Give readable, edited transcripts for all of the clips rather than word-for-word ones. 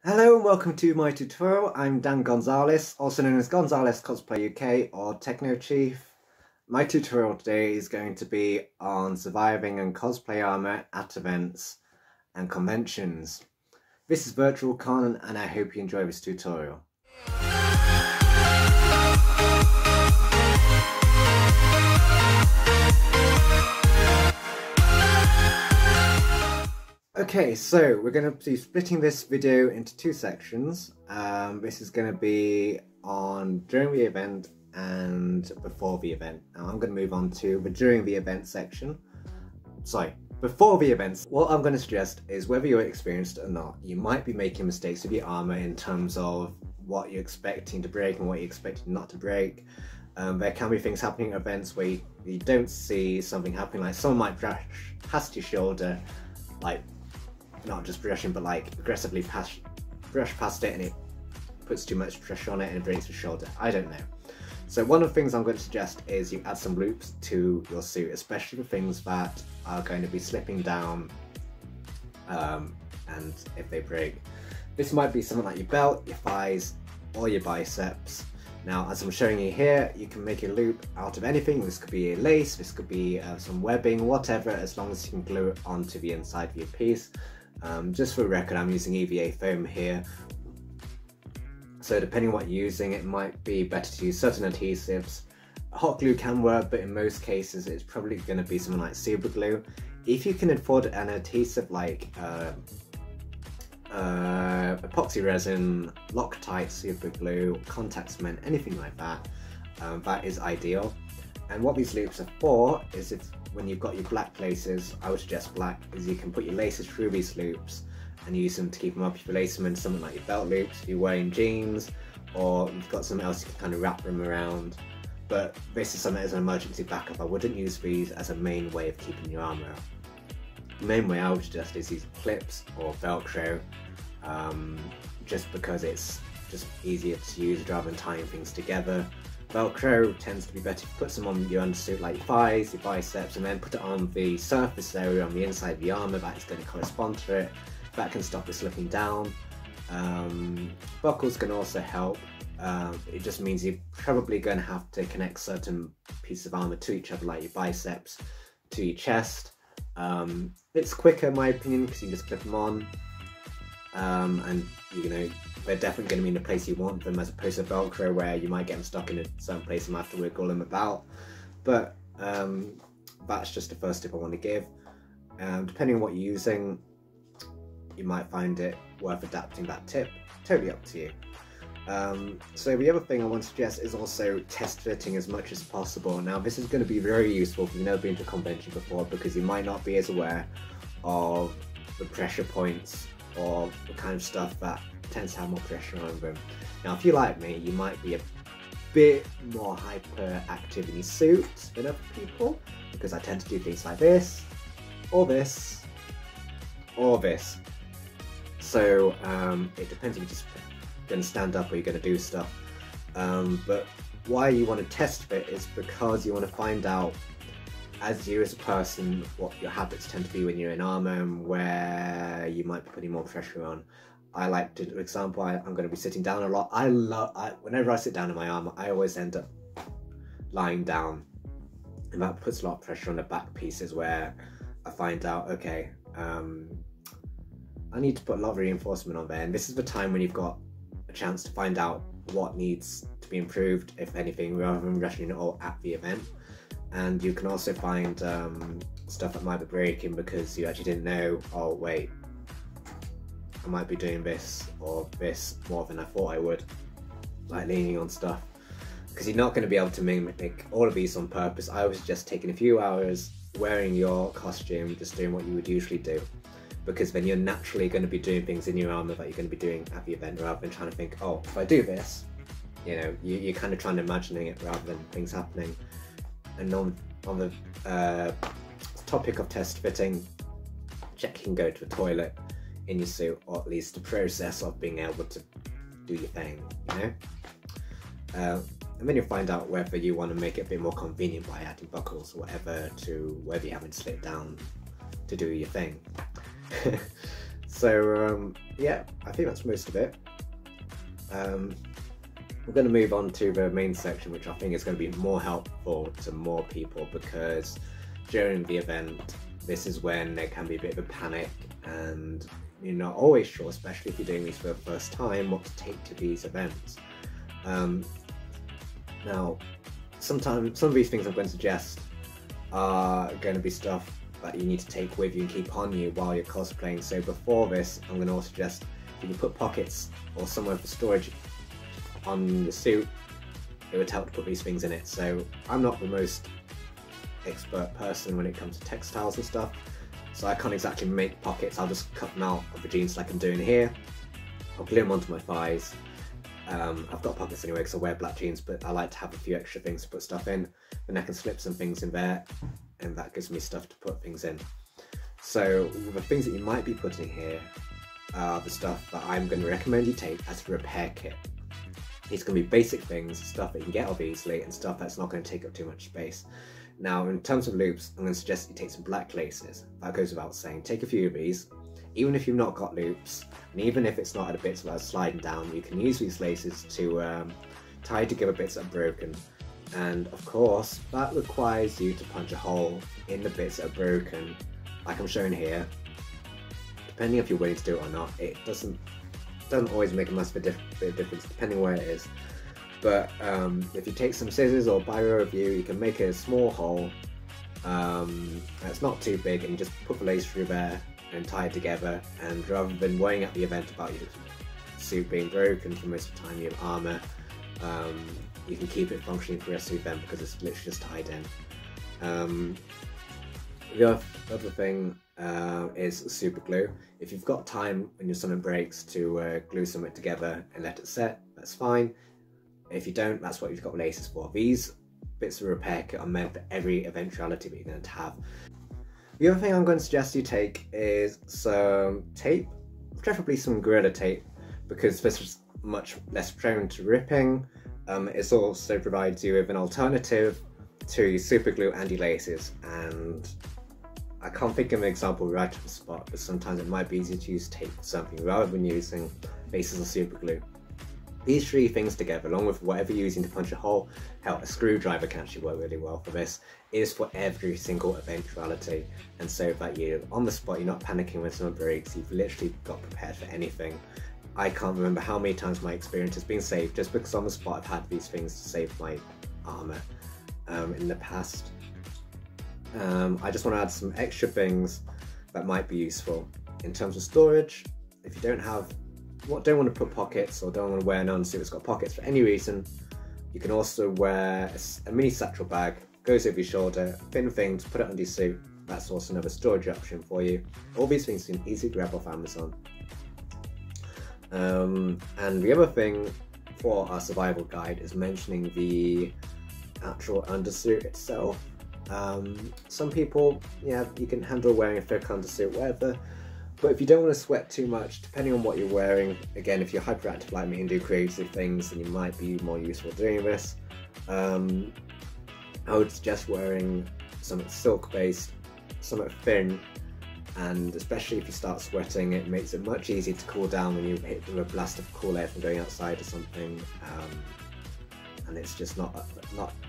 Hello and welcome to my tutorial. I'm Dan Gonzales, also known as GonzalesCosplayUK or Techno-Chief. My tutorial today is going to be on surviving and cosplay armour at events and conventions. This is Virtual Con and I hope you enjoy this tutorial. Okay, so we're going to be splitting this video into two sections. This is going to be on during the event and before the event. Now I'm going to move on to the during the event section. Sorry, before the events. What I'm going to suggest is whether you're experienced or not, you might be making mistakes with your armour in terms of what you're expecting to break and what you're expecting not to break. There can be things happening at events where you don't see something happening, like someone might brush past your shoulder, like not just brushing, but like aggressively brush past it and it puts too much pressure on it and it breaks your shoulder. I don't know. So one of the things I'm going to suggest is you add some loops to your suit, especially for things that are going to be slipping down and if they break. This might be something like your belt, your thighs, or your biceps. Now, as I'm showing you here, you can make a loop out of anything. This could be a lace, this could be some webbing, whatever, as long as you can glue it onto the inside of your piece. Just for the record, I'm using EVA foam here. So depending on what you're using, it might be better to use certain adhesives. Hot glue can work, but in most cases it's probably going to be something like super glue. If you can afford an adhesive like epoxy resin, Loctite, super glue, contact cement, anything like that, that is ideal. And what these loops are for is when you've got your black places, I would suggest black, is you can put your laces through these loops and use them to keep them up. If you lace them in something like your belt loops, if you're wearing jeans, or you've got something else, you can kind of wrap them around. But this is something as an emergency backup. I wouldn't use these as a main way of keeping your armour up. The main way I would suggest is use clips or Velcro, just because it's just easier to use rather than tying things together. Velcro tends to be better if you put some on your undersuit like your thighs, your biceps, and then put it on the surface area on the inside of the armour that is going to correspond to it. That can stop it slipping down. Buckles can also help. It just means you're probably going to have to connect certain pieces of armour to each other, like your biceps to your chest. It's quicker in my opinion because you can just clip them on, and you know, they're definitely going to be in the place you want them, as opposed to Velcro where you might get them stuck in a certain place and might have to wiggle them about. But that's just the first tip I want to give. Depending on what you're using, you might find it worth adapting that tip. Totally up to you. So the other thing I want to suggest is also test fitting as much as possible. Now this is going to be very useful if you've never been to a convention before, because you might not be as aware of the pressure points or the kind of stuff that tends to have more pressure on them. Now if you're like me, you might be a bit more hyperactive in your suit than other people, because I tend to do things like this, or this, or this. So it depends if you're just going to stand up or you're going to do stuff. But why you want to test fit is because you want to find out, as you as a person, what your habits tend to be when you're in armour and where you might be putting more pressure on. I like to, for example, I'm going to be sitting down a lot. Whenever I sit down in my armour, I always end up lying down, and that puts a lot of pressure on the back pieces, where I find out, okay, I need to put a lot of reinforcement on there, and this is the time when you've got a chance to find out what needs to be improved, if anything, rather than rushing it all at the event. And you can also find stuff that might be breaking because you actually didn't know, oh wait, I might be doing this or this more than I thought I would, like leaning on stuff, because you're not going to be able to mimic all of these on purpose. I was just taking a few hours wearing your costume, just doing what you would usually do, because then you're naturally going to be doing things in your armour that you're going to be doing at the event, rather than trying to think, oh, if I do this, you know, you're kind of trying to imagining it rather than things happening. And on the topic of test fitting, check you can go to a toilet in your suit, or at least the process of being able to do your thing, you know? And then you'll find out whether you want to make it a bit more convenient by adding buckles or whatever, to whether you haven't slipped down to do your thing. So yeah, I think that's most of it. We're going to move on to the main section, which I think is going to be more helpful to more people, because during the event, this is when there can be a bit of a panic and you're not always sure, especially if you're doing these for the first time, what to take to these events. Now, sometimes some of these things I'm going to suggest are going to be stuff that you need to take with you and keep on you while you're cosplaying. So before this, I'm going to also suggest if you put pockets or somewhere for storage on the suit, it would help to put these things in it. So I'm not the most expert person when it comes to textiles and stuff, so I can't exactly make pockets. I'll just cut them out of the jeans like I'm doing here. I'll glue them onto my thighs. I've got pockets anyway because I wear black jeans, but I like to have a few extra things to put stuff in, and I can slip some things in there, and that gives me stuff to put things in. So the things that you might be putting here are the stuff that I'm going to recommend you take as a repair kit. It's going to be basic things, stuff that you can get off easily, and stuff that's not going to take up too much space. Now, in terms of loops, I'm going to suggest you take some black laces. That goes without saying. Take a few of these. Even if you've not got loops, and even if it's not at a bit where it's sliding down, you can use these laces to tie together bits that are broken. And of course, that requires you to punch a hole in the bits that are broken, like I'm showing here. Depending if you're willing to do it or not, it doesn't always make a massive bit of difference depending where it is. But if you take some scissors or biro review, you can make a small hole that's not too big, and you just put the lace through there and tie it together. And rather than worrying at the event about your suit being broken for most of the time, you have armour, you can keep it functioning for the rest of the event because it's literally just tied in. The other thing is super glue. If you've got time when your something breaks to glue something together and let it set, that's fine. If you don't, that's what you've got laces for. These bits of repair kit are meant for every eventuality that you're going to have. The other thing I'm going to suggest you take is some tape, preferably some Gorilla tape, because this is much less prone to ripping. It also provides you with an alternative to super glue and your laces, and I can't think of an example right off the spot, but sometimes it might be easier to use tape for something rather than using laces or super glue. These three things together, along with whatever you're using to punch a hole, hell, a screwdriver can actually work really well for this, is for every single eventuality. And so that you're on the spot, you're not panicking when someone breaks, you've literally got prepared for anything. I can't remember how many times my experience has been saved just because on the spot I've had these things to save my armour in the past. I just want to add some extra things that might be useful. In terms of storage, if you don't want to put pockets or don't want to wear an unsuit that's got pockets for any reason, you can also wear a mini satchel bag, goes over your shoulder, thin thing to put it under your suit. That's also another storage option for you. All these things you can easily grab off Amazon. And the other thing for our survival guide is mentioning the actual undersuit itself. Some people, yeah, you can handle wearing a thick undersuit, whatever. But if you don't want to sweat too much, depending on what you're wearing, again, if you're hyperactive like me and do creative things, then you might be more useful doing this. I would suggest wearing something silk-based, something thin, and especially if you start sweating, it makes it much easier to cool down when you hit with a blast of cool air from going outside or something. And it's just not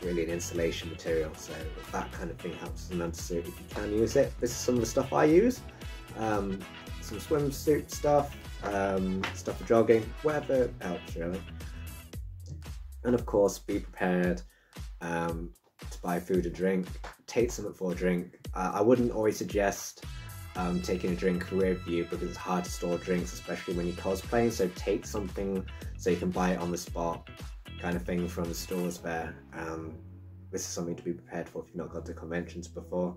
really an insulation material, so that kind of thing helps as an undersuit if you can use it. This is some of the stuff I use. Some swimsuit stuff, stuff for jogging, whatever helps really. And of course, be prepared to buy food and drink. Take something for a drink. I wouldn't always suggest taking a drink with you because it's hard to store drinks, especially when you're cosplaying, so take something so you can buy it on the spot, kind of thing, from the stores there. This is something to be prepared for if you've not gone to conventions before.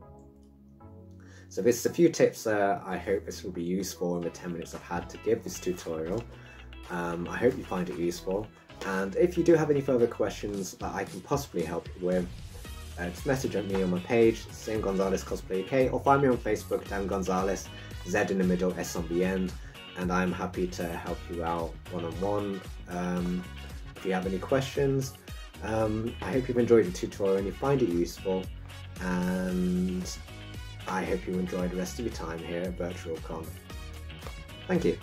So this is a few tips there. I hope this will be useful in the 10 minutes I've had to give this tutorial. I hope you find it useful, and if you do have any further questions that I can possibly help you with, just message me on my page, same GonzalesCosplayUK, or find me on Facebook, Dan Gonzales, Z in the middle, S on the end, and I'm happy to help you out one-on-one. If you have any questions, I hope you've enjoyed the tutorial and you find it useful, and I hope you enjoy the rest of your time here at VirtualCon. Thank you.